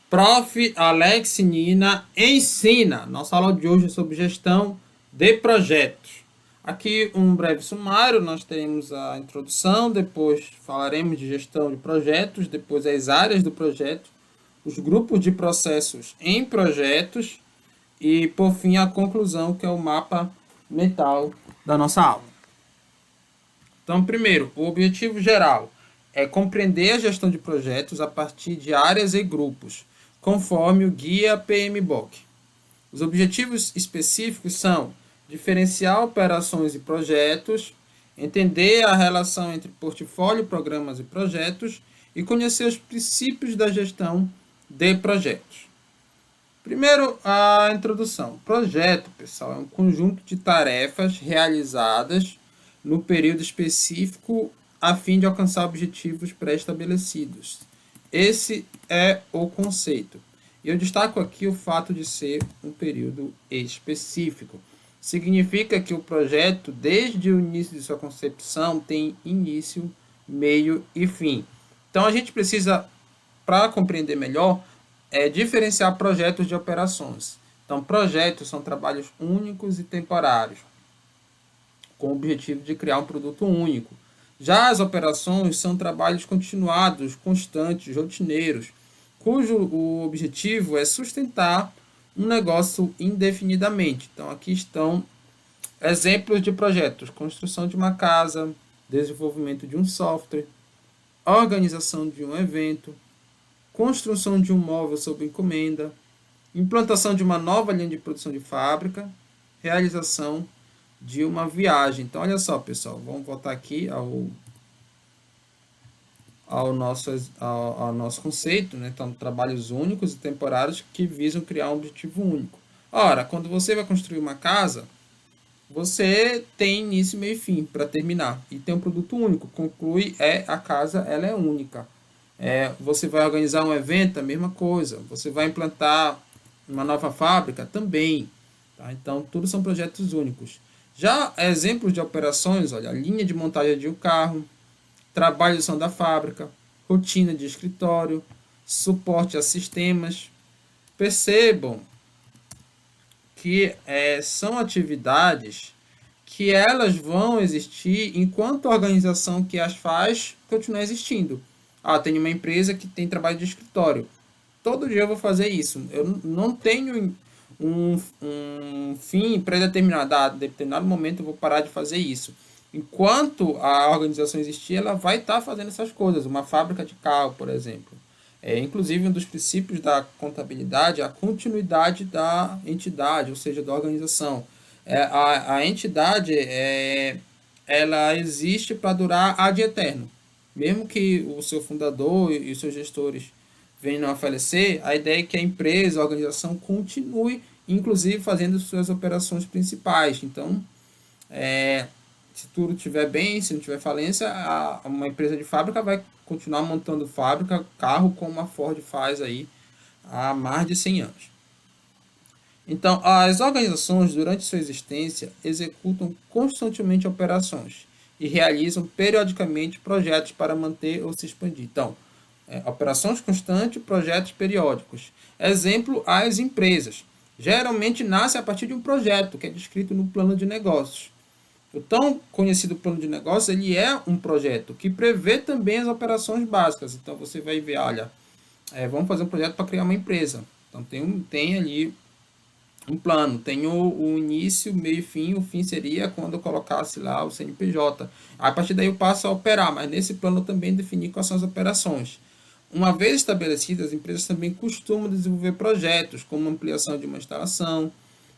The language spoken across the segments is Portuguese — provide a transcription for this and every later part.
Prof. Alex Nina ensina. Nossa aula de hoje é sobre gestão de projetos. Aqui um breve sumário, nós teremos a introdução, depois falaremos de gestão de projetos, depois as áreas do projeto, os grupos de processos em projetos e, por fim, a conclusão, que é o mapa mental da nossa aula. Então, primeiro, o objetivo geral é compreender a gestão de projetos a partir de áreas e grupos, conforme o guia PMBOK. Os objetivos específicos são diferenciar operações e projetos, entender a relação entre portfólio, programas e projetos e conhecer os princípios da gestão de projetos. Primeiro, a introdução. Projeto, pessoal, é um conjunto de tarefas realizadas no período específico a fim de alcançar objetivos pré-estabelecidos. Esse é o conceito. E eu destaco aqui o fato de ser um período específico. Significa que o projeto, desde o início de sua concepção, tem início, meio e fim. Então, a gente precisa, para compreender melhor, diferenciar projetos de operações. Então, projetos são trabalhos únicos e temporários, com o objetivo de criar um produto único. Já as operações são trabalhos continuados, constantes, rotineiros, cujo o objetivo é sustentar um negócio indefinidamente. Então, aqui estão exemplos de projetos: construção de uma casa, desenvolvimento de um software, organização de um evento, construção de um móvel sob encomenda, implantação de uma nova linha de produção de fábrica, realização de uma viagem. Então, olha só, pessoal, vamos voltar aqui ao nosso conceito, né? Então, trabalhos únicos e temporários que visam criar um objetivo único. Ora, quando você vai construir uma casa, você tem início, meio e fim para terminar. E tem um produto único. Conclui, a casa ela é única. Você vai organizar um evento, a mesma coisa. Você vai implantar uma nova fábrica, também. Tá? Então, tudo são projetos únicos. Já exemplos de operações, olha, linha de montagem de um carro, trabalho de som da fábrica, rotina de escritório, suporte a sistemas. Percebam que são atividades que elas vão existir enquanto a organização que as faz continuar existindo. Tem uma empresa que tem trabalho de escritório. Todo dia eu vou fazer isso. Eu não tenho um fim pré-determinado. A determinado momento eu vou parar de fazer isso. Enquanto a organização existir, ela vai estar fazendo essas coisas. Uma fábrica de carro, por exemplo. Inclusive, um dos princípios da contabilidade é a continuidade da entidade, ou seja, da organização. A entidade, ela existe para durar ad eterno. Mesmo que o seu fundador e os seus gestores venham a falecer, a ideia é que a empresa, a organização continue, inclusive fazendo suas operações principais. Então, se tudo estiver bem, se não tiver falência, uma empresa de fábrica vai continuar montando fábrica, carro, como a Ford faz aí há mais de 100 anos. Então, as organizações, durante sua existência, executam constantemente operações e realizam periodicamente projetos para manter ou se expandir. Então, operações constantes, projetos periódicos. Exemplo, as empresas. Geralmente nasce a partir de um projeto, que é descrito no plano de negócios. O tão conhecido plano de negócios, ele é um projeto que prevê também as operações básicas. Então, você vai ver, olha, vamos fazer um projeto para criar uma empresa. Então, tem ali um plano, tem o início, meio e fim. O fim seria quando eu colocasse lá o CNPJ. A partir daí eu passo a operar, mas nesse plano eu também defini quais são as operações. Uma vez estabelecidas, as empresas também costumam desenvolver projetos, como ampliação de uma instalação,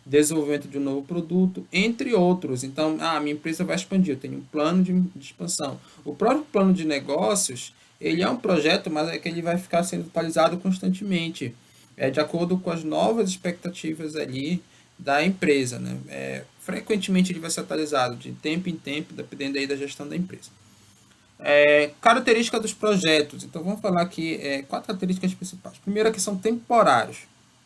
desenvolvimento de um novo produto, entre outros. Então, minha empresa vai expandir, eu tenho um plano de expansão. O próprio plano de negócios, ele é um projeto, mas é que ele vai ficar sendo atualizado constantemente, de acordo com as novas expectativas ali da empresa, né? Frequentemente ele vai ser atualizado de tempo em tempo, dependendo aí da gestão da empresa. Característica dos projetos. Então, vamos falar aqui 4 características principais. Primeiro, que são temporários.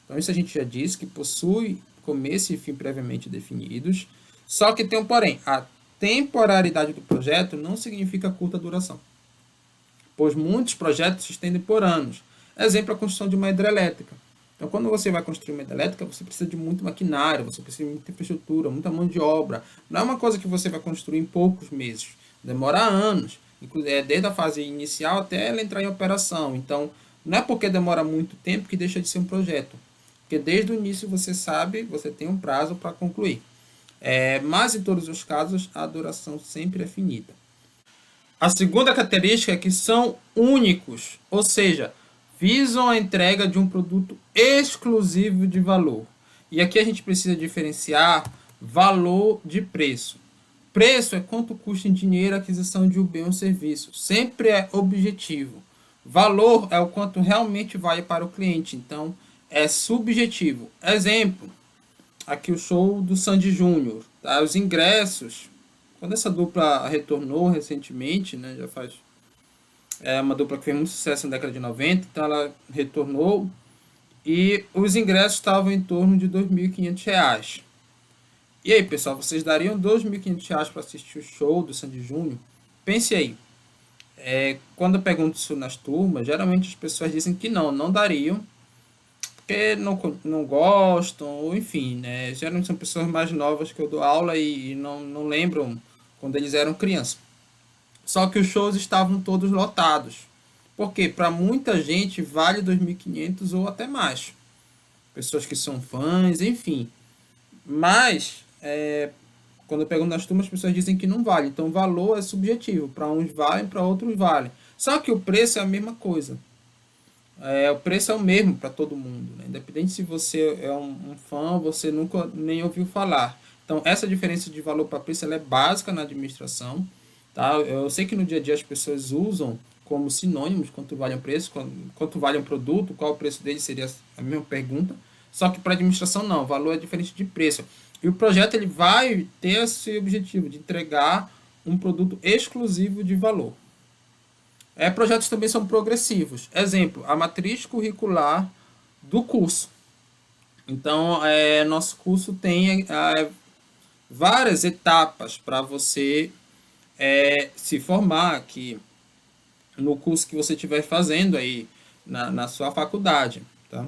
Então, isso a gente já disse, que possui começo e fim previamente definidos. Só que tem um porém. A temporalidade do projeto não significa curta duração, pois muitos projetos se estendem por anos. Exemplo, a construção de uma hidrelétrica. Então, quando você vai construir uma hidrelétrica, você precisa de muito maquinário, você precisa de muita infraestrutura, muita mão de obra. Não é uma coisa que você vai construir em poucos meses. Demora anos, desde a fase inicial até ela entrar em operação. Então, não é porque demora muito tempo que deixa de ser um projeto. Porque desde o início você sabe, você tem um prazo para concluir. Mas em todos os casos, a duração sempre é finita. A segunda característica é que são únicos, ou seja, visam a entrega de um produto exclusivo de valor. E aqui a gente precisa diferenciar valor de preço. Preço é quanto custa em dinheiro a aquisição de um bem ou serviço. Sempre é objetivo. Valor é o quanto realmente vale para o cliente. Então, é subjetivo. Exemplo, aqui o show do Sandy Júnior. Tá? Os ingressos, quando essa dupla retornou recentemente, né, já faz uma dupla que fez muito sucesso na década de 90, então ela retornou e os ingressos estavam em torno de R$ 2.500. E aí, pessoal, vocês dariam R$ 2.500 para assistir o show do Sandy Júnior? Pense aí. Quando eu pergunto isso nas turmas, geralmente as pessoas dizem que não dariam, porque não gostam, ou enfim, né? Geralmente são pessoas mais novas que eu dou aula e não lembram quando eles eram crianças. Só que os shows estavam todos lotados. Porque para muita gente vale 2.500 ou até mais. Pessoas que são fãs, enfim. Mas, quando eu pergunto nas turmas, as pessoas dizem que não vale. Então, o valor é subjetivo. Para uns vale, para outros vale. Só que o preço é a mesma coisa. O preço é o mesmo para todo mundo, né? Independente se você é um fã, você nunca nem ouviu falar. Então, essa diferença de valor para preço ela é básica na administração. Tá? Eu sei que no dia a dia as pessoas usam como sinônimos quanto vale um preço, quanto vale um produto, qual o preço dele seria a mesma pergunta. Só que para administração não, o valor é diferente de preço. E o projeto ele vai ter esse objetivo de entregar um produto exclusivo de valor. Projetos também são progressivos. Exemplo, a matriz curricular do curso. Então, nosso curso tem várias etapas para você se formar aqui no curso que você estiver fazendo aí na sua faculdade. Tá?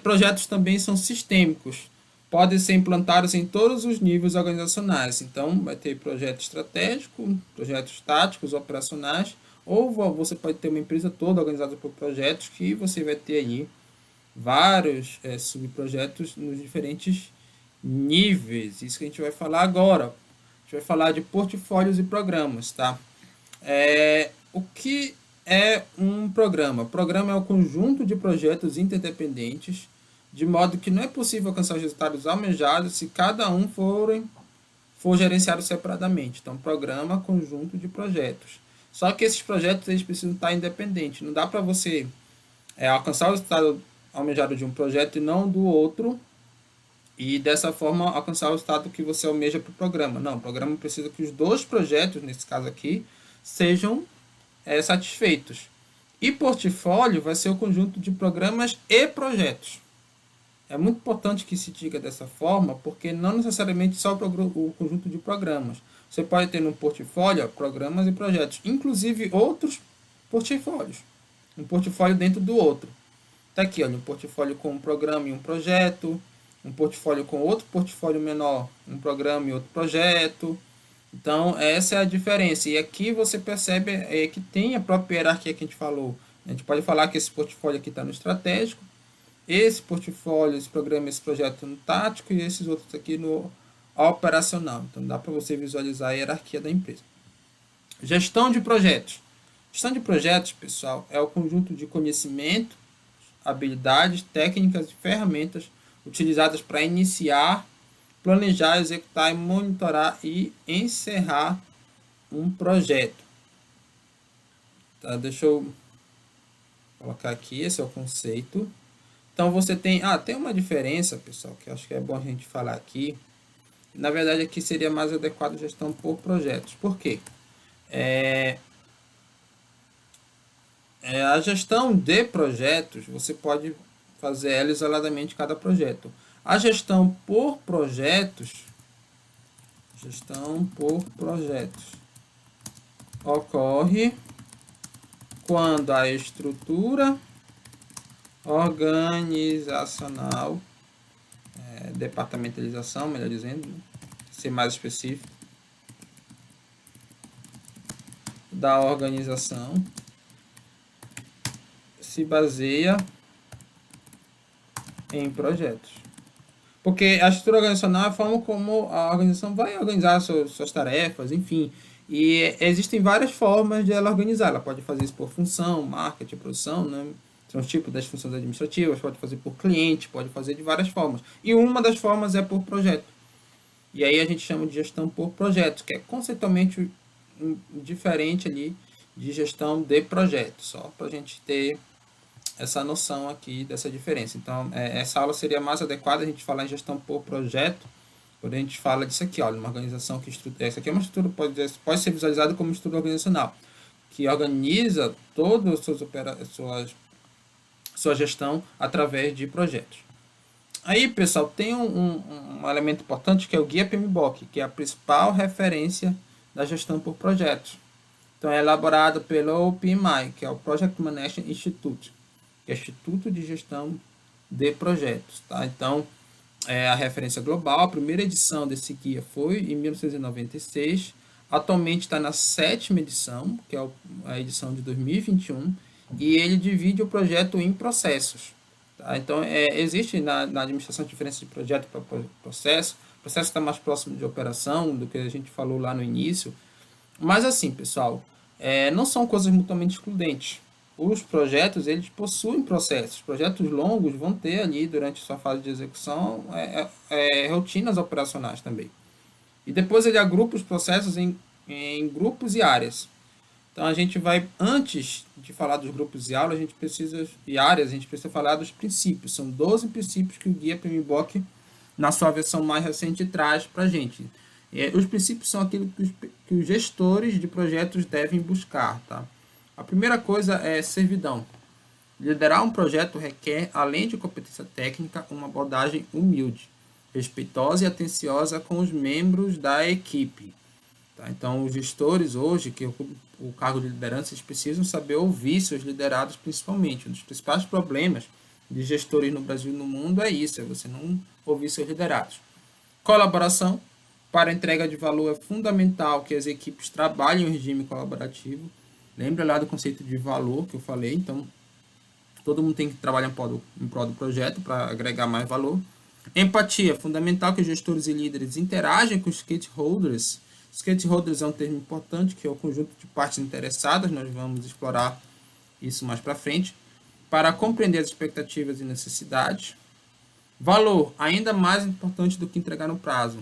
Projetos também são sistêmicos. Podem ser implantados em todos os níveis organizacionais. Então, vai ter projeto estratégico, projetos táticos, operacionais, ou você pode ter uma empresa toda organizada por projetos que você vai ter aí vários subprojetos nos diferentes níveis. Isso que a gente vai falar agora. A gente vai falar de portfólios e programas, tá? O que é um programa? Programa é o conjunto de projetos interdependentes, de modo que não é possível alcançar os resultados almejados se cada um for gerenciado separadamente. Então, programa, conjunto de projetos. Só que esses projetos eles precisam estar independentes. Não dá para você alcançar o resultado almejado de um projeto e não do outro, e dessa forma alcançar o resultado que você almeja para o programa. Não, o programa precisa que os dois projetos, nesse caso aqui, sejam satisfeitos. E portfólio vai ser o conjunto de programas e projetos. É muito importante que se diga dessa forma, porque não necessariamente só o conjunto de programas. Você pode ter no portfólio programas e projetos, inclusive outros portfólios. Um portfólio dentro do outro. Está aqui, olha, um portfólio com um programa e um projeto, um portfólio com outro portfólio menor, um programa e outro projeto. Então, essa é a diferença. E aqui você percebe que tem a própria hierarquia que a gente falou. A gente pode falar que esse portfólio aqui está no estratégico, esse portfólio, esse programa, esse projeto no tático e esses outros aqui no operacional. Então, dá para você visualizar a hierarquia da empresa. Gestão de projetos. Gestão de projetos, pessoal, é o conjunto de conhecimento, habilidades, técnicas e ferramentas utilizadas para iniciar, planejar, executar, monitorar e encerrar um projeto. Tá, deixa eu colocar aqui, esse é o conceito. Então você tem uma diferença, pessoal, que eu acho que é bom a gente falar aqui. Na verdade, aqui seria mais adequado a gestão por projetos. Por quê? A gestão de projetos, você pode fazer ela isoladamente cada projeto. A gestão por projetos ocorre quando a estrutura organizacional, departamentalização, melhor dizendo, né? Ser mais específico, da organização se baseia em projetos. Porque a estrutura organizacional é a forma como a organização vai organizar suas tarefas, enfim. E existem várias formas de ela organizar. Ela pode fazer isso por função, marketing, produção, né? São os tipos das funções administrativas, pode fazer por cliente, pode fazer de várias formas. E uma das formas é por projeto. E aí a gente chama de gestão por projeto, que é conceitualmente diferente ali de gestão de projeto, só para a gente ter essa noção aqui dessa diferença. Então, essa aula seria mais adequada a gente falar em gestão por projeto, quando a gente fala disso aqui, olha, uma organização que essa aqui é uma estrutura, pode ser visualizada como estrutura organizacional, que organiza toda a sua gestão através de projetos. Aí, pessoal, tem um elemento importante que é o Guia PMBOK, que é a principal referência da gestão por projetos. Então, é elaborado pelo PMI, que é o Project Management Institute, que é Instituto de Gestão de Projetos. Tá? Então, é a referência global. A primeira edição desse guia foi em 1996. Atualmente está na 7ª edição, que é a edição de 2021, e ele divide o projeto em processos. Tá? Então, existe na administração diferença de projeto para processo. O processo está mais próximo de operação do que a gente falou lá no início. Mas assim, pessoal, não são coisas mutuamente excludentes. Os projetos, eles possuem processos. Projetos longos vão ter ali, durante sua fase de execução, rotinas operacionais também. E depois ele agrupa os processos em grupos e áreas. Então, a gente vai, antes de falar dos grupos e aulas, a gente precisa falar dos princípios. São 12 princípios que o Guia PMBOK, na sua versão mais recente, traz para a gente. Os princípios são aquilo que os gestores de projetos devem buscar. Tá? A primeira coisa é servidão. Liderar um projeto requer, além de competência técnica, uma abordagem humilde, respeitosa e atenciosa com os membros da equipe. Tá? Então, os gestores hoje, que ocupam o cargo de liderança, eles precisam saber ouvir seus liderados principalmente. Um dos principais problemas de gestores no Brasil e no mundo é isso, é você não ouvir seus liderados. Colaboração. Para a entrega de valor é fundamental que as equipes trabalhem em regime colaborativo. Lembra lá do conceito de valor que eu falei, então todo mundo tem que trabalhar em prol do projeto para agregar mais valor. Empatia, é fundamental que os gestores e líderes interagem com os stakeholders. Stakeholders é um termo importante, que é o conjunto de partes interessadas, nós vamos explorar isso mais para frente, para compreender as expectativas e necessidades. Valor, ainda mais importante do que entregar no prazo,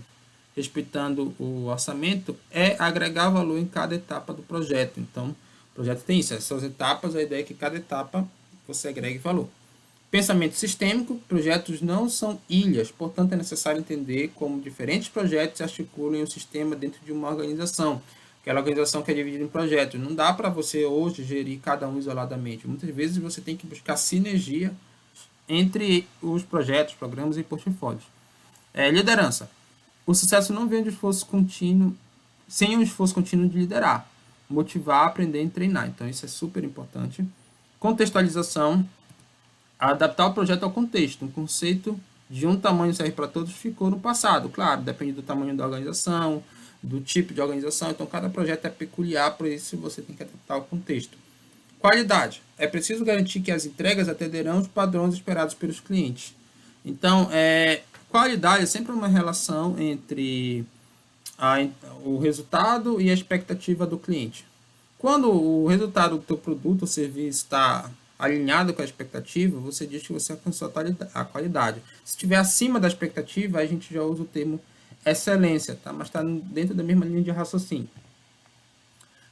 respeitando o orçamento, é agregar valor em cada etapa do projeto. Então, o projeto tem isso, essas etapas, a ideia é que cada etapa você agregue valor. Pensamento sistêmico, projetos não são ilhas, portanto é necessário entender como diferentes projetos se articulam em um sistema dentro de uma organização, aquela organização que é dividida em projetos. Não dá para você hoje gerir cada um isoladamente. Muitas vezes você tem que buscar sinergia entre os projetos, programas e portfólios. Liderança. O sucesso não vem de esforço contínuo, sem um esforço contínuo de liderar, motivar, aprender e treinar. Então, isso é super importante. Contextualização. Adaptar o projeto ao contexto. Um conceito de um tamanho serve para todos ficou no passado. Claro, depende do tamanho da organização, do tipo de organização. Então, cada projeto é peculiar, por isso você tem que adaptar ao contexto. Qualidade. É preciso garantir que as entregas atenderão os padrões esperados pelos clientes. Então, qualidade é sempre uma relação entre o resultado e a expectativa do cliente. Quando o resultado do teu produto ou serviço está alinhado com a expectativa, você diz que você alcançou a qualidade. Se estiver acima da expectativa, a gente já usa o termo excelência, tá? Mas está dentro da mesma linha de raciocínio.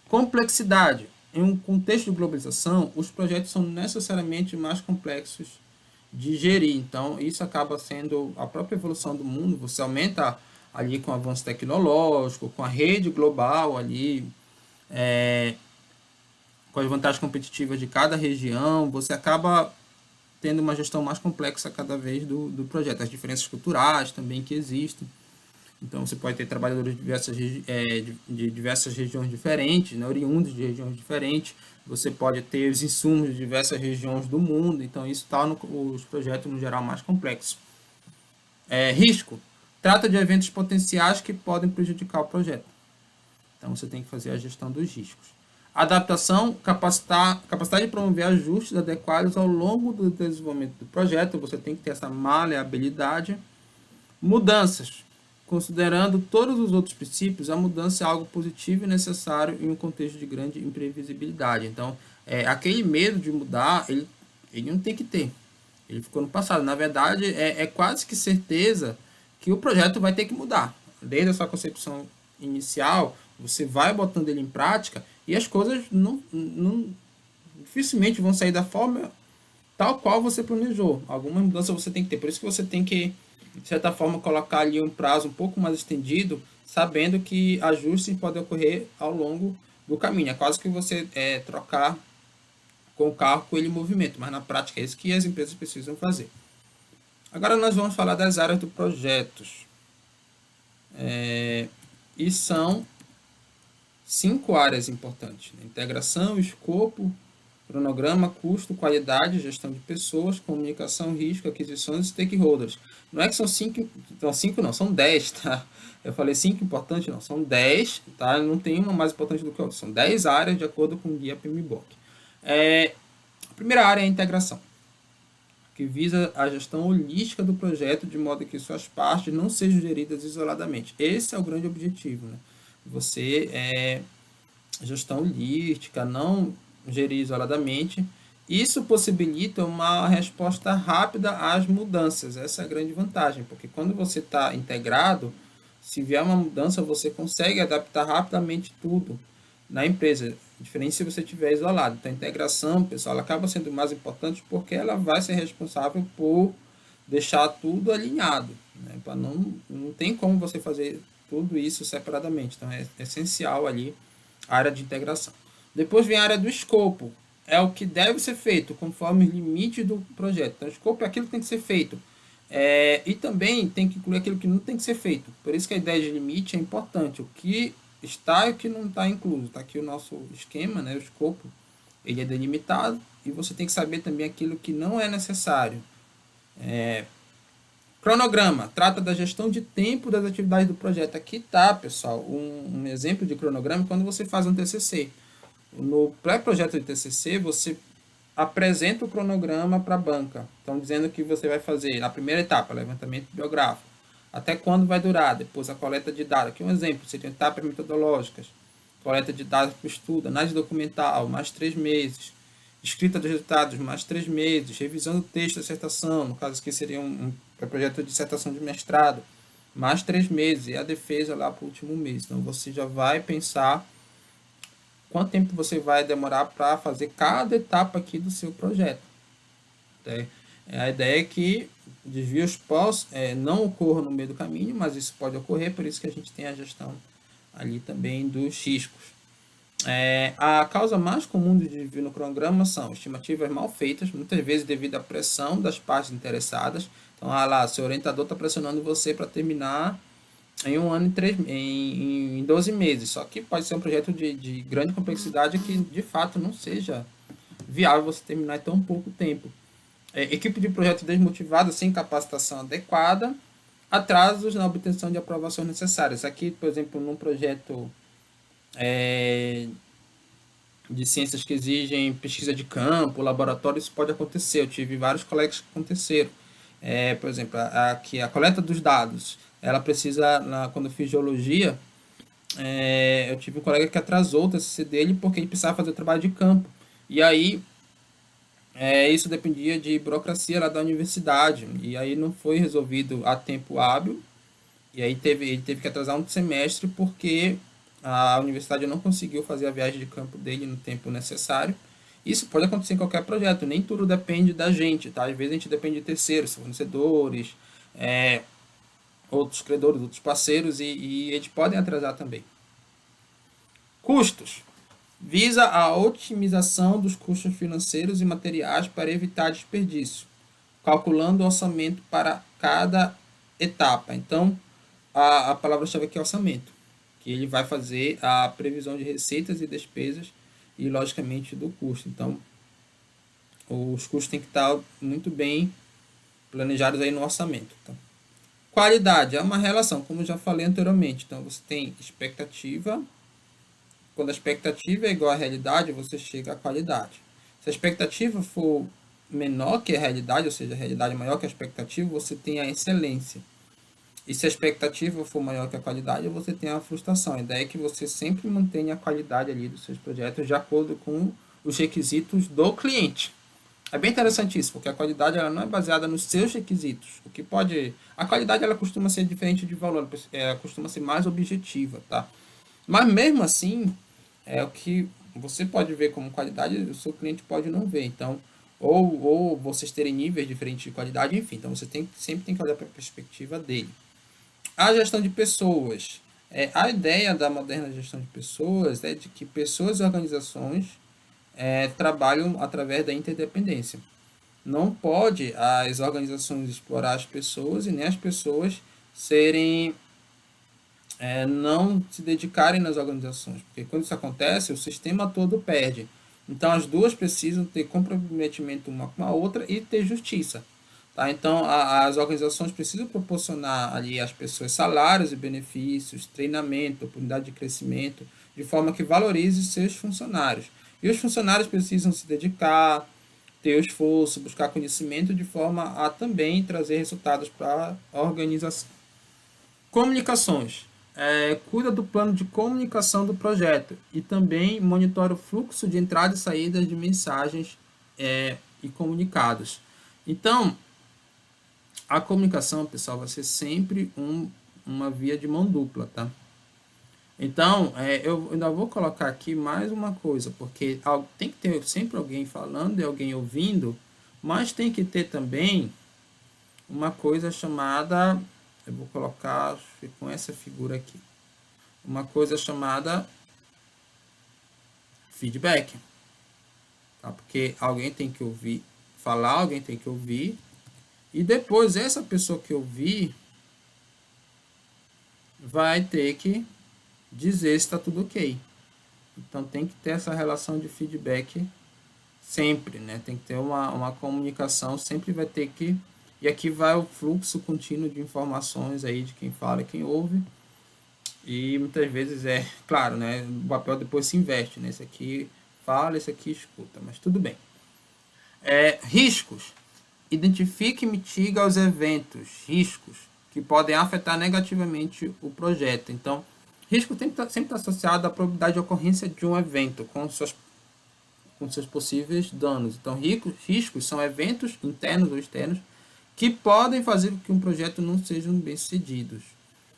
Complexidade. Em um contexto de globalização, os projetos são necessariamente mais complexos de gerir. Então, isso acaba sendo a própria evolução do mundo. Você aumenta ali com o avanço tecnológico, com a rede global ali, com as vantagens competitivas de cada região, você acaba tendo uma gestão mais complexa cada vez do projeto. As diferenças culturais também que existem. Então, você pode ter trabalhadores de diversas regiões diferentes, né, oriundos de regiões diferentes. Você pode ter os insumos de diversas regiões do mundo. Então, isso torna os projetos, no geral, mais complexos. Risco. Trata de eventos potenciais que podem prejudicar o projeto. Então, você tem que fazer a gestão dos riscos. Adaptação, capacidade de promover ajustes adequados ao longo do desenvolvimento do projeto. Você tem que ter essa maleabilidade. Mudanças. Considerando todos os outros princípios, a mudança é algo positivo e necessário em um contexto de grande imprevisibilidade. Então, aquele medo de mudar, ele não tem que ter. Ele ficou no passado. Na verdade, é quase que certeza que o projeto vai ter que mudar. Desde a sua concepção inicial, você vai botando ele em prática e as coisas dificilmente vão sair da forma tal qual você planejou. Alguma mudança você tem que ter. Por isso que você tem que, de certa forma, colocar ali um prazo um pouco mais estendido, sabendo que ajustes podem ocorrer ao longo do caminho. É quase que você trocar com o carro com ele em movimento, mas na prática é isso que as empresas precisam fazer. Agora nós vamos falar das áreas do projetos. E são 5 áreas importantes: né? Integração, escopo, cronograma, custo, qualidade, gestão de pessoas, comunicação, risco, aquisições e stakeholders. Não é que são 5, então 5 não, são 10, tá? Eu falei 5 importantes, não, são 10, tá? Não tem uma mais importante do que a outra. São 10 áreas de acordo com o guia PMBOK. A primeira área é a integração, que visa a gestão holística do projeto de modo que suas partes não sejam geridas isoladamente. Esse é o grande objetivo, né? Você gestão holística, não gerir isoladamente. Isso possibilita uma resposta rápida às mudanças. Essa é a grande vantagem, porque quando você está integrado, se vier uma mudança, você consegue adaptar rapidamente tudo na empresa, diferente se você estiver isolado. Então, a integração, pessoal, ela acaba sendo mais importante porque ela vai ser responsável por deixar tudo alinhado, né? Não tem como você fazer tudo isso separadamente. Então, é essencial ali a área de integração. Depois vem a área do escopo. É o que deve ser feito conforme os limites do projeto. Então, o escopo é aquilo que tem que ser feito. E também tem que incluir aquilo que não tem que ser feito. Por isso que a ideia de limite é importante. O que está e o que não está incluso. Está aqui o nosso esquema, né? O escopo. Ele é delimitado e você tem que saber também aquilo que não é necessário. Cronograma. Trata da gestão de tempo das atividades do projeto. Aqui está, pessoal, um exemplo de cronograma quando você faz um TCC. No pré-projeto de TCC, você apresenta o cronograma para a banca. Então, dizendo que você vai fazer na primeira etapa, levantamento biográfico. Até quando vai durar? Depois a coleta de dados. Aqui um exemplo, seriam etapas metodológicas. Coleta de dados para o estudo, análise documental, mais 3 meses. Escrita dos resultados, mais 3 meses. Revisão do texto da dissertação, no caso aqui seria um projeto de dissertação de mestrado, mais 3 meses. E a defesa lá para o último mês. Então, você já vai pensar quanto tempo você vai demorar para fazer cada etapa aqui do seu projeto. A ideia é que desvios não ocorram no meio do caminho, mas isso pode ocorrer, por isso que a gente tem a gestão ali também dos riscos. A causa mais comum de desvio no cronograma são estimativas mal feitas, muitas vezes devido à pressão das partes interessadas. Então, seu orientador está pressionando você para terminar em 1 ano em 12 meses. Só que pode ser um projeto de grande complexidade que, de fato, não seja viável você terminar em tão pouco tempo. Equipe de projeto desmotivada, sem capacitação adequada, atrasos na obtenção de aprovações necessárias. Aqui, por exemplo, num projeto de ciências que exigem pesquisa de campo, laboratório, isso pode acontecer. Eu tive vários colegas que aconteceram. Por exemplo, aqui a coleta dos dados, ela precisa, quando eu fiz geologia, eu tive um colega que atrasou o TCC dele porque ele precisava fazer trabalho de campo. E aí, isso dependia de burocracia lá da universidade. E aí não foi resolvido a tempo hábil. E aí ele teve que atrasar um semestre porque a universidade não conseguiu fazer a viagem de campo dele no tempo necessário. Isso pode acontecer em qualquer projeto, nem tudo depende da gente, tá? Às vezes a gente depende de terceiros, fornecedores, outros credores, outros parceiros, e eles podem atrasar também. Custos. Visa a otimização dos custos financeiros e materiais para evitar desperdício, calculando o orçamento para cada etapa. Então, a palavra-chave aqui é orçamento, que ele vai fazer a previsão de receitas e despesas e, logicamente, do custo. Então, os custos têm que estar muito bem planejados aí no orçamento. Tá? Qualidade é uma relação, como eu já falei anteriormente. Então, você tem expectativa. Quando a expectativa é igual à realidade, você chega à qualidade. Se a expectativa for menor que a realidade, ou seja, a realidade é maior que a expectativa, você tem a excelência. E se a expectativa for maior que a qualidade, você tem a frustração. A ideia é que você sempre mantenha a qualidade ali dos seus projetos de acordo com os requisitos do cliente. É bem interessante isso, porque a qualidade ela não é baseada nos seus requisitos. O que pode, a qualidade ela costuma ser diferente de valor, ela costuma ser mais objetiva, tá? Mas mesmo assim, é o que você pode ver como qualidade, o seu cliente pode não ver. Então, ou vocês terem níveis diferentes de qualidade, enfim. Então, você sempre tem que olhar para a perspectiva dele. A gestão de pessoas. A ideia da moderna gestão de pessoas é de que pessoas e organizações trabalham através da interdependência. Não pode as organizações explorar as pessoas e nem as pessoas serem não se dedicarem nas organizações, porque quando isso acontece, o sistema todo perde. Então, as duas precisam ter comprometimento uma com a outra e ter justiça. Tá? Então, as organizações precisam proporcionar ali às pessoas salários e benefícios, treinamento, oportunidade de crescimento, de forma que valorize seus funcionários. E os funcionários precisam se dedicar, ter o esforço, buscar conhecimento, de forma a também trazer resultados para a organização. Comunicações. Cuida do plano de comunicação do projeto e também monitora o fluxo de entrada e saída de mensagens e comunicados. Então, a comunicação, pessoal, vai ser sempre uma via de mão dupla, tá? Então, eu ainda vou colocar aqui mais uma coisa, porque tem que ter sempre alguém falando e alguém ouvindo, mas tem que ter também uma coisa chamada, eu vou colocar com essa figura aqui, uma coisa chamada feedback, tá? Porque alguém tem que ouvir falar, alguém tem que ouvir, e depois essa pessoa que ouvir vai ter que dizer se está tudo ok. Então tem que ter essa relação de feedback sempre, né? Tem que ter uma comunicação, sempre vai ter que... E aqui vai o fluxo contínuo de informações aí de quem fala e quem ouve. E muitas vezes claro, né? O papel depois se investe, né? Esse aqui fala, esse aqui escuta, mas tudo bem. Riscos. Identifique e mitiga os riscos que podem afetar negativamente o projeto. Então, risco sempre está associado à probabilidade de ocorrência de um evento com seus possíveis danos. Então, riscos são eventos internos ou externos que podem fazer com que um projeto não seja bem sucedido.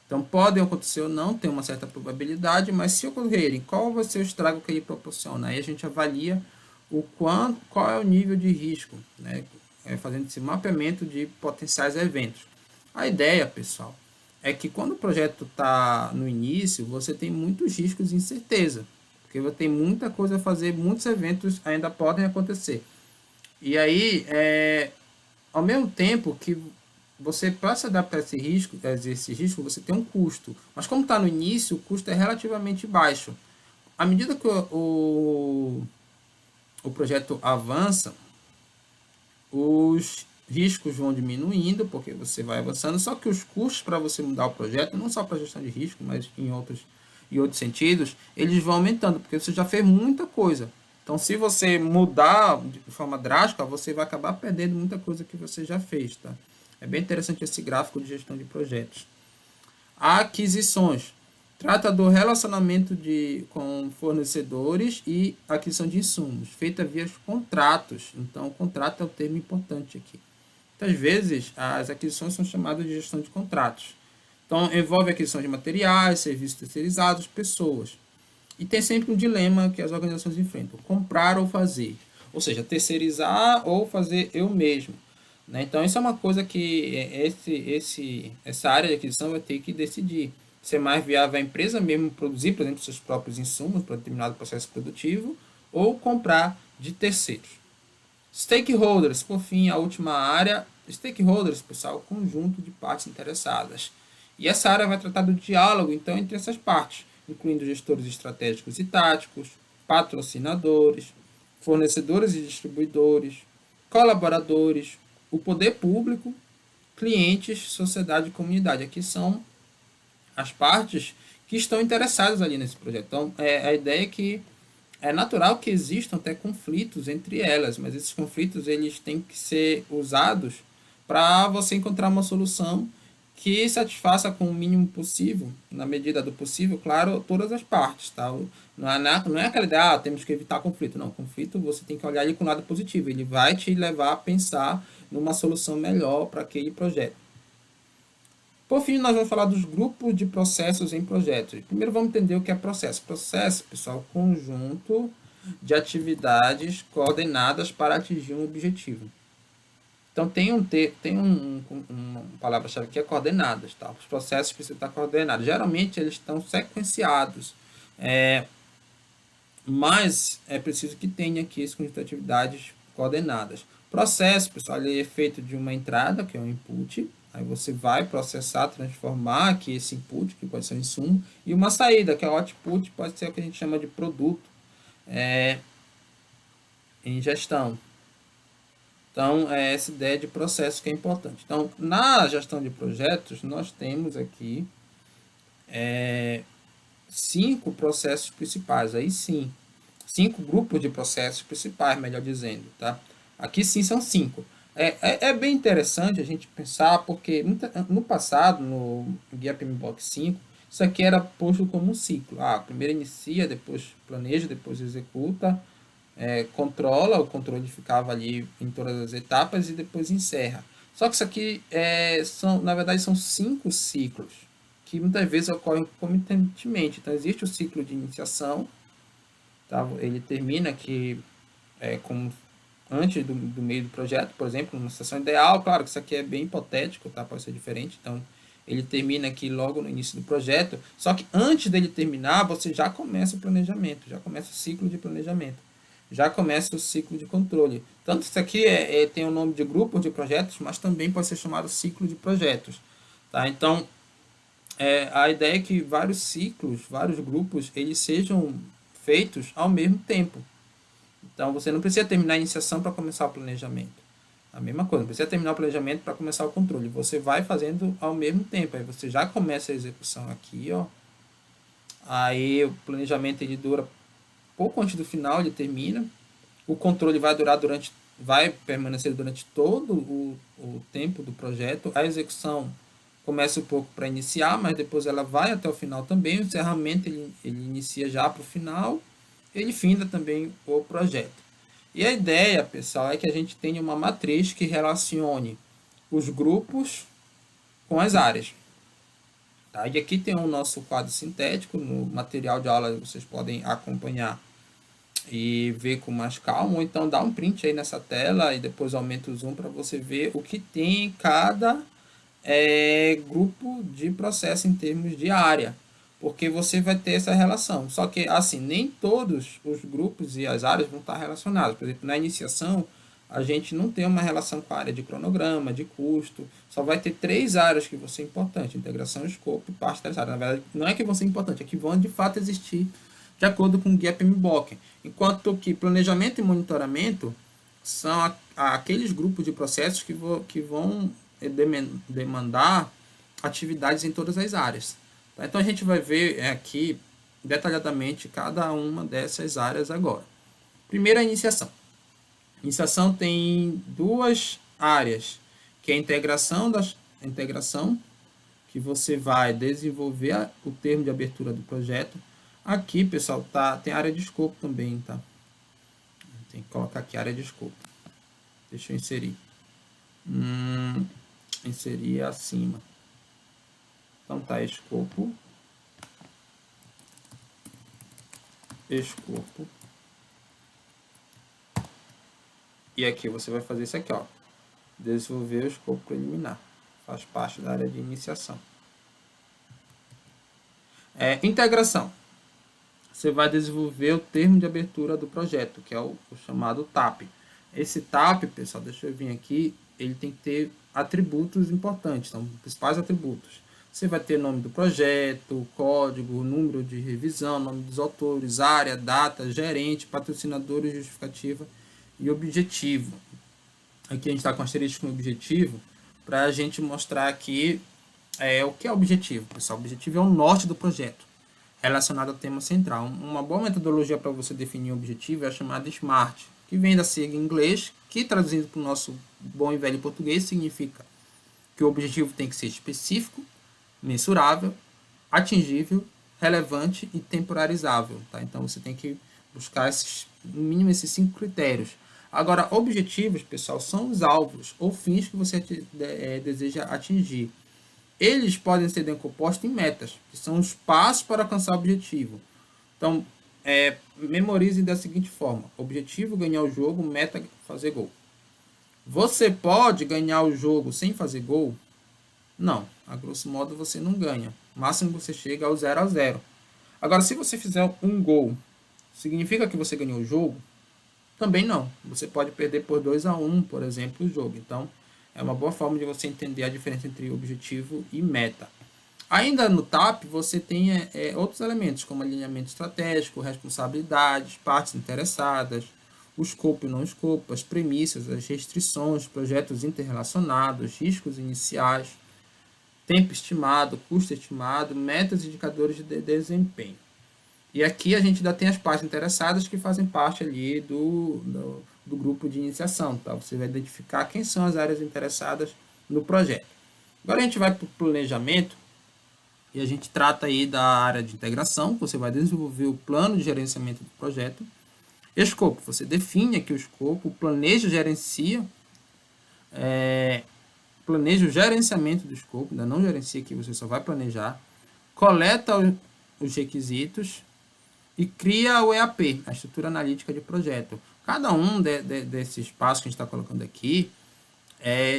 Então, podem acontecer ou não, tem uma certa probabilidade, mas se ocorrerem, qual vai ser o estrago que ele proporciona? Aí a gente avalia qual é o nível de risco, né? Fazendo esse mapeamento de potenciais eventos. A ideia, pessoal, é que quando o projeto está no início, você tem muitos riscos e incerteza, porque você tem muita coisa a fazer, muitos eventos ainda podem acontecer. E aí, ao mesmo tempo que você, para se adaptar a esse risco, você tem um custo. Mas como está no início, o custo é relativamente baixo. À medida que o projeto avança, os riscos vão diminuindo, porque você vai avançando, só que os custos para você mudar o projeto, não só para gestão de risco, mas em outros sentidos, eles vão aumentando, porque você já fez muita coisa. Então, se você mudar de forma drástica, você vai acabar perdendo muita coisa que você já fez, tá? É bem interessante esse gráfico de gestão de projetos. Aquisições. Trata do relacionamento com fornecedores e aquisição de insumos, feita via contratos. Então, o contrato é o termo importante aqui. Muitas vezes, as aquisições são chamadas de gestão de contratos. Então, envolve a aquisição de materiais, serviços terceirizados, pessoas. E tem sempre um dilema que as organizações enfrentam: comprar ou fazer. Ou seja, terceirizar ou fazer eu mesmo. Né? Então, isso é uma coisa que essa área de aquisição vai ter que decidir. Se é mais viável a empresa mesmo produzir, por exemplo, seus próprios insumos para determinado processo produtivo, ou comprar de terceiros. Stakeholders, por fim, a última área. Stakeholders, pessoal, conjunto de partes interessadas. E essa área vai tratar do diálogo, então, entre essas partes, incluindo gestores estratégicos e táticos, patrocinadores, fornecedores e distribuidores, colaboradores, o poder público, clientes, sociedade e comunidade. Aqui são as partes que estão interessadas ali nesse projeto. Então, a ideia é que é natural que existam até conflitos entre elas, mas esses conflitos eles têm que ser usados para você encontrar uma solução que satisfaça com o mínimo possível, na medida do possível, claro, todas as partes, tá? Não é aquela ideia, temos que evitar conflito. Não, conflito você tem que olhar ele com o lado positivo, ele vai te levar a pensar numa solução melhor para aquele projeto. Por fim, nós vamos falar dos grupos de processos em projetos. Primeiro, vamos entender o que é processo. Processo, pessoal, conjunto de atividades coordenadas para atingir um objetivo. Então, tem uma palavra-chave que é coordenadas. Tá? Os processos precisam estar coordenados. Geralmente, eles estão sequenciados. Mas é preciso que tenha aqui esse conjunto de atividades coordenadas. Processo, pessoal, ele é feito de uma entrada, que é o input. Aí você vai processar, transformar aqui esse input, que pode ser um insumo, e uma saída, que é o output, pode ser o que a gente chama de produto em gestão. Então, é essa ideia de processo que é importante. Então, na gestão de projetos, nós temos aqui 5 processos principais. Aí sim, 5 grupos de processos principais, melhor dizendo, tá? Aqui sim são 5. É bem interessante a gente pensar, porque no passado, no Guia PMBOK 5, isso aqui era posto como um ciclo. Primeiro inicia, depois planeja, depois executa, controla, o controle ficava ali em todas as etapas e depois encerra. Só que isso aqui, na verdade, são 5 ciclos, que muitas vezes ocorrem concomitantemente. Então, existe o ciclo de iniciação, tá? Ele termina aqui como antes do meio do projeto, por exemplo, numa situação ideal. Claro que isso aqui é bem hipotético, tá? Pode ser diferente. Então, ele termina aqui logo no início do projeto. Só que antes dele terminar, você já começa o planejamento, já começa o ciclo de planejamento, já começa o ciclo de controle. Tanto isso aqui tem o nome de grupos de projetos, mas também pode ser chamado ciclo de projetos, tá? Então, a ideia é que vários ciclos, vários grupos, eles sejam feitos ao mesmo tempo. Então, você não precisa terminar a iniciação para começar o planejamento. A mesma coisa, não precisa terminar o planejamento para começar o controle. Você vai fazendo ao mesmo tempo. Aí você já começa a execução aqui, ó. Aí o planejamento ele dura pouco antes do final, ele termina. O controle vai permanecer durante todo o tempo do projeto. A execução começa um pouco para iniciar, mas depois ela vai até o final também. O encerramento ele inicia já para o final, ele finda também o projeto. E a ideia, pessoal, é que a gente tenha uma matriz que relacione os grupos com as áreas. Tá? E aqui tem o nosso quadro sintético, no material de aula vocês podem acompanhar e ver com mais calma, ou então dá um print aí nessa tela e depois aumenta o zoom para você ver o que tem em cada grupo de processo em termos de área, porque você vai ter essa relação. Só que, assim, nem todos os grupos e as áreas vão estar relacionados. Por exemplo, na iniciação, a gente não tem uma relação com a área de cronograma, de custo, só vai ter 3 áreas que vão ser importantes: integração, escopo e parte terciária. Na verdade, não é que vão ser importantes, é que vão de fato existir de acordo com o Guia PMBOK. Enquanto que planejamento e monitoramento são aqueles grupos de processos que vão demandar atividades em todas as áreas. Tá? Então a gente vai ver aqui detalhadamente cada uma dessas áreas agora. Primeiro, a iniciação. A iniciação tem 2 áreas, que é a integração, que você vai desenvolver o termo de abertura do projeto. Aqui, pessoal, tem área de escopo também, tá? Tem que colocar aqui a área de escopo. Deixa eu inserir. Inserir acima. Então tá, escopo. E aqui você vai fazer isso aqui, ó. Desenvolver o escopo preliminar. Faz parte da área de iniciação. Integração. Você vai desenvolver o termo de abertura do projeto, que é o chamado TAP. Esse TAP, pessoal, deixa eu vir aqui, ele tem que ter atributos importantes, então, principais atributos. Você vai ter nome do projeto, código, número de revisão, nome dos autores, área, data, gerente, patrocinadores, justificativa e objetivo. Aqui a gente está com asterisco no objetivo para a gente mostrar aqui o que é objetivo. Pessoal, o objetivo é o norte do projeto, relacionado ao tema central. Uma boa metodologia para você definir o objetivo é a chamada SMART, que vem da sigla em inglês, que traduzindo para o nosso bom e velho português significa que o objetivo tem que ser específico, mensurável, atingível, relevante e temporarizável. Tá? Então você tem que buscar no mínimo esses 5 critérios. Agora, objetivos, pessoal, são os alvos ou fins que você deseja atingir. Eles podem ser decompostos em metas, que são os passos para alcançar o objetivo. Então, memorize da seguinte forma: objetivo, ganhar o jogo, meta, fazer gol. Você pode ganhar o jogo sem fazer gol? Não, a grosso modo você não ganha. O máximo você chega ao 0-0. Agora, se você fizer um gol, significa que você ganhou o jogo? Também não. Você pode perder por 2-1, por exemplo, o jogo. Então, é uma boa forma de você entender a diferença entre objetivo e meta. Ainda no TAP, você tem outros elementos, como alinhamento estratégico, responsabilidades, partes interessadas, o escopo e não escopo, as premissas, as restrições, projetos interrelacionados, riscos iniciais, tempo estimado, custo estimado, metas e indicadores de desempenho. E aqui a gente ainda tem as partes interessadas que fazem parte ali do grupo de iniciação. Tá? Você vai identificar quem são as áreas interessadas no projeto. Agora a gente vai para o planejamento e a gente trata aí da área de integração. Você vai desenvolver o plano de gerenciamento do projeto. Escopo, você define aqui o escopo, planeja e gerencia. Planeja o gerenciamento do escopo, ainda não gerencia aqui, você só vai planejar. Coleta os requisitos e cria o EAP, a estrutura analítica de projeto. Cada um desses passos que a gente está colocando aqui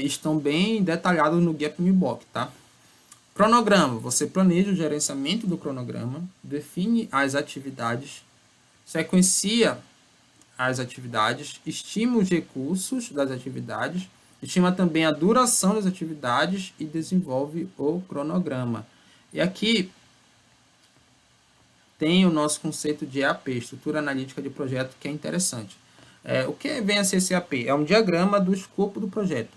estão bem detalhados no guia PMBOK, tá? Cronograma, você planeja o gerenciamento do cronograma, define as atividades, sequencia as atividades, estima os recursos das atividades, estima também a duração das atividades e desenvolve o cronograma. E aqui tem o nosso conceito de EAP, Estrutura Analítica de Projeto, que é interessante. O que vem a ser esse EAP? É um diagrama do escopo do projeto.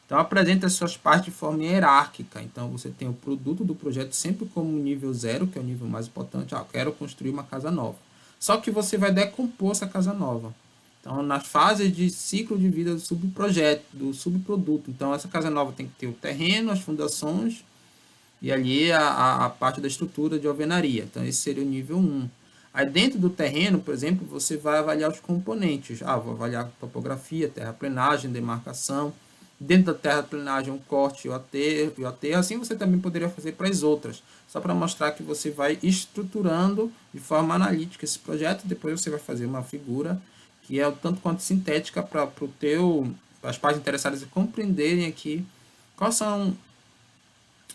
Então, apresenta as suas partes de forma hierárquica. Então, você tem o produto do projeto sempre como nível 0, que é o nível mais importante. Eu quero construir uma casa nova. Só que você vai decompor essa casa nova. Então, nas fases de ciclo de vida do subprojeto, do subproduto. Então, essa casa nova tem que ter o terreno, as fundações e ali a parte da estrutura de alvenaria. Então, esse seria o nível 1. Aí, dentro do terreno, por exemplo, você vai avaliar os componentes. Vou avaliar a topografia, terraplenagem, demarcação. Dentro da terraplenagem, um corte e o aterro. Assim, você também poderia fazer para as outras. Só para mostrar que você vai estruturando de forma analítica esse projeto. Depois você vai fazer uma figura que é o tanto quanto sintética para as partes interessadas compreenderem aqui quais são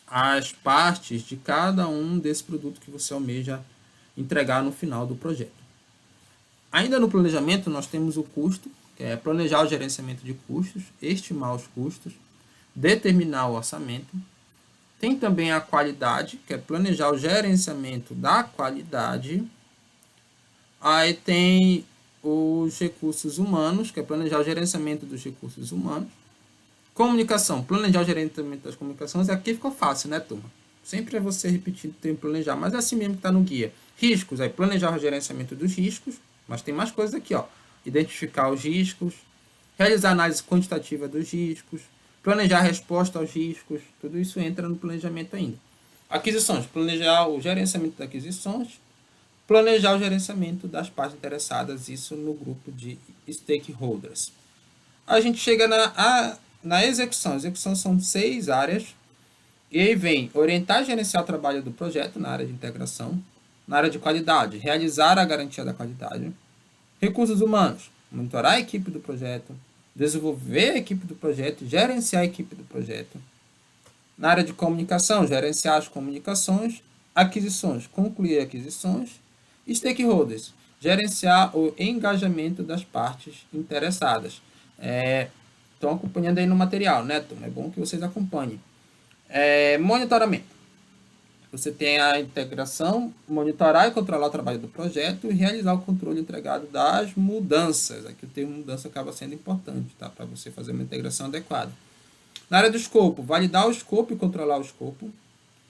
as partes de cada um desse produto que você almeja entregar no final do projeto. Ainda no planejamento, nós temos o custo, que é planejar o gerenciamento de custos, estimar os custos, determinar o orçamento. Tem também a qualidade, que é planejar o gerenciamento da qualidade. Aí tem os recursos humanos, que é planejar o gerenciamento dos recursos humanos. Comunicação, planejar o gerenciamento das comunicações. Aqui ficou fácil, né, turma? Sempre é você repetindo, tem que planejar, mas é assim mesmo que está no guia. Riscos, aí planejar o gerenciamento dos riscos, mas tem mais coisas aqui, ó. Identificar os riscos, realizar análise quantitativa dos riscos, planejar a resposta aos riscos, tudo isso entra no planejamento ainda. Aquisições, planejar o gerenciamento das aquisições, planejar o gerenciamento das partes interessadas, isso no grupo de stakeholders. A gente chega na execução. A execução são 6 áreas, e aí vem orientar e gerenciar o trabalho do projeto na área de integração, na área de qualidade, realizar a garantia da qualidade. Recursos humanos, monitorar a equipe do projeto, desenvolver a equipe do projeto, gerenciar a equipe do projeto. Na área de comunicação, gerenciar as comunicações. Aquisições, concluir aquisições. Stakeholders, gerenciar o engajamento das partes interessadas. Estão acompanhando aí no material, né, Tom? É bom que vocês acompanhem. Monitoramento, Você tem a integração, monitorar e controlar o trabalho do projeto e realizar o controle entregado das mudanças. Aqui o termo mudança acaba sendo importante, tá? Para você fazer uma integração adequada. Na área do escopo, validar o escopo e controlar o escopo.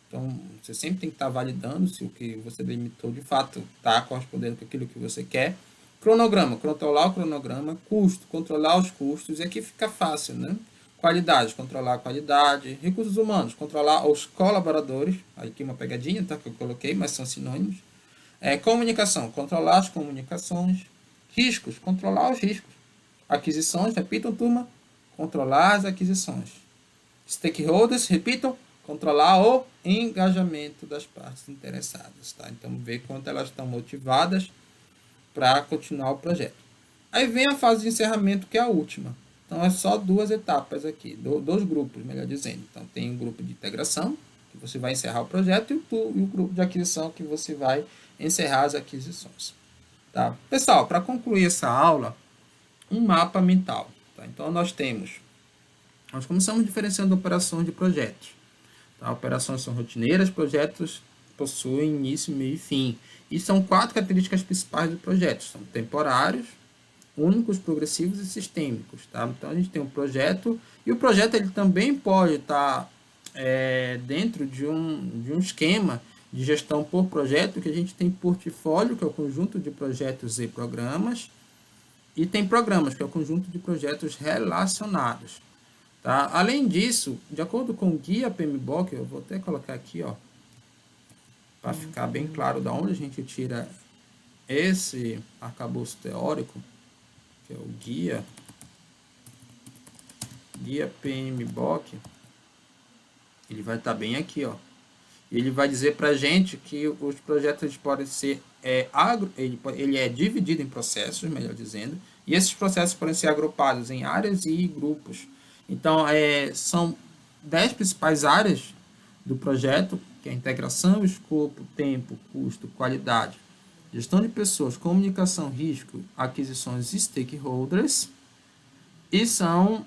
Então, você sempre tem que estar validando se o que você delimitou de fato está correspondendo com aquilo que você quer. Cronograma, controlar o cronograma. Custo, controlar os custos. E aqui fica fácil, né? Qualidade, controlar a qualidade. Recursos humanos, controlar os colaboradores. Aqui uma pegadinha, tá? Que eu coloquei, mas são sinônimos. Comunicação, controlar as comunicações. Riscos, controlar os riscos. Aquisições, repitam, turma. Controlar as aquisições. Stakeholders, repitam, controlar o engajamento das partes interessadas, tá? Então, ver quanto elas estão motivadas para continuar o projeto. Aí vem a fase de encerramento, que é a última. Então, é só duas etapas aqui, dois grupos, melhor dizendo. Então, tem um grupo de integração, que você vai encerrar o projeto, e o grupo de aquisição, que você vai encerrar as aquisições. Tá? Pessoal, para concluir essa aula, um mapa mental. Tá? Então, nós começamos diferenciando operações de projetos. Tá? Operações são rotineiras, projetos possuem início, meio e fim. E são 4 características principais do projeto. São temporários, únicos, progressivos e sistêmicos. Tá? Então, a gente tem um projeto, e o projeto ele também pode estar dentro de um esquema de gestão por projeto, que a gente tem portfólio, que é o conjunto de projetos e programas, e tem programas, que é o conjunto de projetos relacionados. Tá? Além disso, de acordo com o guia PMBOK, eu vou até colocar aqui, para ficar bem claro de onde a gente tira esse arcabouço teórico, que é o guia PMBOK, ele vai estar bem aqui, Ele vai dizer para a gente que os projetos podem ser ele é dividido em processos, melhor dizendo, e esses processos podem ser agrupados em áreas e grupos. Então, são 10 principais áreas do projeto, que é a integração, escopo, tempo, custo, qualidade, gestão de pessoas, comunicação, risco, aquisições e stakeholders, e são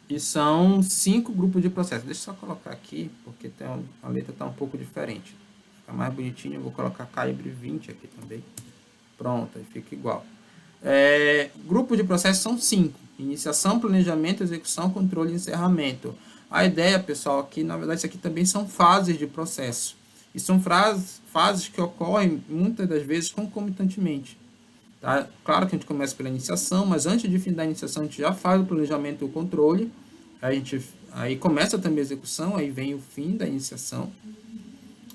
E são 5 grupos de processos. Deixa eu só colocar aqui, porque a letra está um pouco diferente. Fica mais bonitinho, eu vou colocar calibre 20 aqui também. Pronto, aí fica igual. Grupo de processos são 5. Iniciação, planejamento, execução, controle e encerramento. A ideia, pessoal, aqui, na verdade, isso aqui também são fases de processo. E são fases que ocorrem, muitas das vezes, concomitantemente. Tá? Claro que a gente começa pela iniciação, mas antes de findar a iniciação, a gente já faz o planejamento e o controle. Aí começa também a execução, aí vem o fim da iniciação.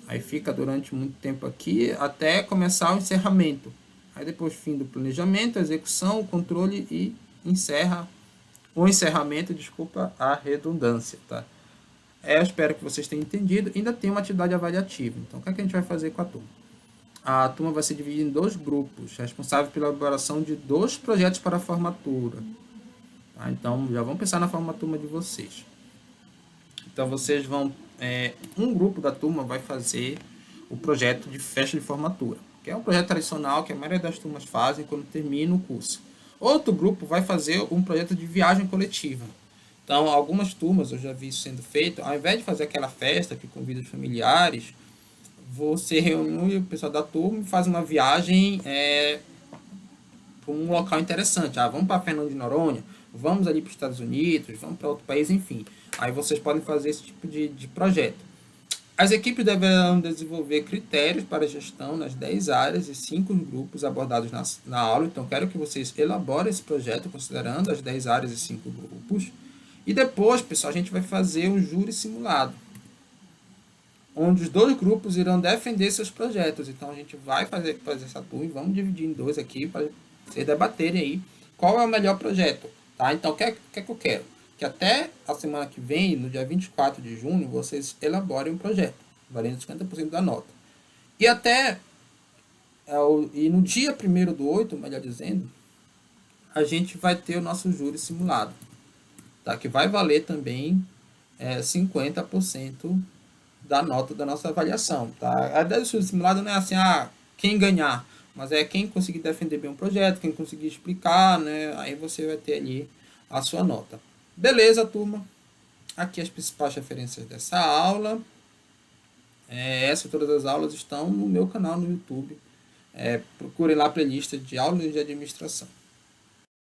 Aí fica durante muito tempo aqui, até começar o encerramento. Aí depois fim do planejamento, a execução, o controle e encerra o encerramento, desculpa a redundância. Tá? Eu espero que vocês tenham entendido. Ainda tem uma atividade avaliativa. Então, o que a gente vai fazer com a turma? A turma vai ser dividida em 2 grupos, responsáveis pela elaboração de 2 projetos para a formatura. Tá? Então, já vamos pensar na formatura de vocês. Então, vocês vão... um grupo da turma vai fazer o projeto de festa de formatura, que é um projeto tradicional que a maioria das turmas fazem quando termina o curso. Outro grupo vai fazer um projeto de viagem coletiva. Então, algumas turmas, eu já vi isso sendo feito, ao invés de fazer aquela festa que convida os familiares, você reúne o pessoal da turma e faz uma viagem para um local interessante. Vamos para Fernando de Noronha, vamos ali para os Estados Unidos, vamos para outro país, enfim. Aí vocês podem fazer esse tipo de projeto. As equipes deverão desenvolver critérios para gestão nas 10 áreas e 5 grupos abordados na aula. Então, quero que vocês elaborem esse projeto considerando as 10 áreas e 5 grupos. E depois, pessoal, a gente vai fazer um júri simulado, onde os 2 grupos irão defender seus projetos. Então, a gente vai fazer essa turma e vamos dividir em 2 aqui para vocês debaterem aí qual é o melhor projeto. Tá? Então, o que eu quero? Que até a semana que vem, no dia 24 de junho, vocês elaborem um projeto, valendo 50% da nota. E no dia 1º/8, melhor dizendo, a gente vai ter o nosso júri simulado, tá? Que vai valer também 50% da nota da nossa avaliação, tá? A ideia do júri simulado não é assim, quem ganhar, mas é quem conseguir defender bem um projeto, quem conseguir explicar, né? Aí você vai ter ali a sua nota. Beleza, turma? Aqui as principais referências dessa aula. Todas as aulas estão no meu canal no YouTube. Procurem lá a playlist de aulas de administração.